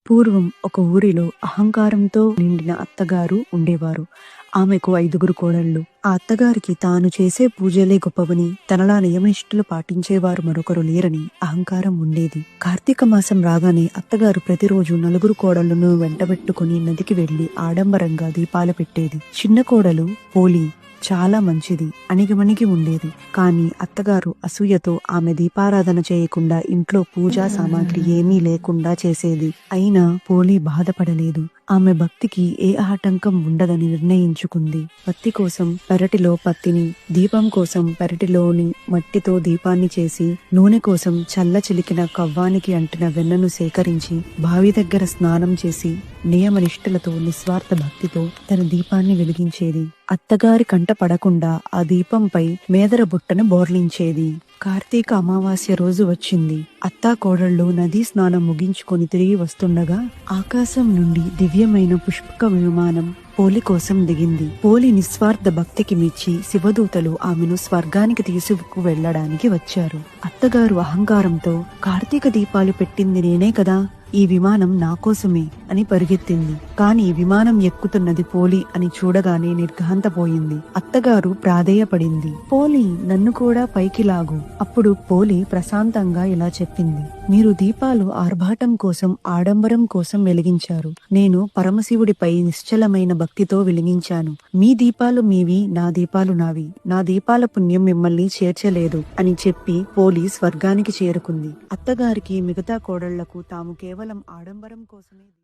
పూర్వం ఒక ఊరిలో అహంకారంతో నిండిన అత్తగారు ఉండేవారు. ఆమెకు 5గురు కోడళ్ళు. ఆ అత్తగారికి తాను చేసే పూజలే గొప్పవని, తనలా నియమనిష్టలు పాటించేవారు మరొకరు లేరని అహంకారం ఉండేది. కార్తీక మాసం రాగానే అత్తగారు ప్రతిరోజు 4 కోడళ్లను వెంటబెట్టుకుని నదికి వెళ్లి ఆడంబరంగా దీపాలు పెట్టేది. చిన్న కోడలు పోలి చాలా మంచిది, అణిగిమణిగి ఉండేది. కాని అత్తగారు అసూయతో ఆమె దీపారాధన చేయకుండా ఇంట్లో పూజా సామాగ్రి ఏమీ లేకుండా చేసేది. అయినా పోలి బాధపడలేదు. ఆమె భక్తికి ఏ ఆటంకం ఉండదని నిర్ణయించుకుంది. పత్తి కోసం పెరటిలో పత్తిని, దీపం కోసం పెరటిలోని మట్టితో దీపాన్ని చేసి, నూనె కోసం చల్ల చిలికిన కవ్వానికి అంటిన వెన్నను సేకరించి, బావి దగ్గర స్నానం చేసి, నియమనిష్టలతో నిస్వార్థ భక్తితో తన దీపాన్ని వెలిగించేది. అత్తగారి కంట పడకుండా ఆ దీపంపై మేదర బుట్టను బోర్లించేది. కార్తీక అమావాస్య రోజు వచ్చింది. అత్తా కోడళ్ళు నదీ స్నానం ముగించుకొని తిరిగి వస్తుండగా ఆకాశం నుండి దివ్యమైన పుష్పక విమానం పోలి కోసం దిగింది. పోలి నిస్వార్థ భక్తికి మెచ్చి శివదూతలు ఆమెను స్వర్గానికి తీసుకు వెళ్లడానికి వచ్చారు. అత్తగారు అహంకారంతో కార్తీక దీపాలు పెట్టింది నేనే కదా, ఈ విమానం నా కోసమే అని పరిగెత్తింది. కాని విమానం ఎక్కుతున్నది పోలి అని చూడగానే నిర్ఘాంతపోయింది. అత్తగారు ప్రాధేయపడింది, పోలి నన్ను కూడా పైకి లాగు. అప్పుడు పోలి ప్రశాంతంగా ఇలా చెప్పింది, మీరు దీపాలు ఆర్భాటం కోసం, ఆడంబరం కోసం వెలిగించారు. నేను పరమశివుడిపై నిశ్చలమైన భక్తితో వెలిగించాను. మీ దీపాలు మీవి, నా దీపాలు నావి. నా దీపాల పుణ్యం మిమ్మల్ని చేర్చలేదు అని చెప్పి పోలి స్వర్గానికి చేరుకుంది. అత్తగారికి మిగతా కోడళ్లకు తాము కేవలం ఆడంబరం కోసమే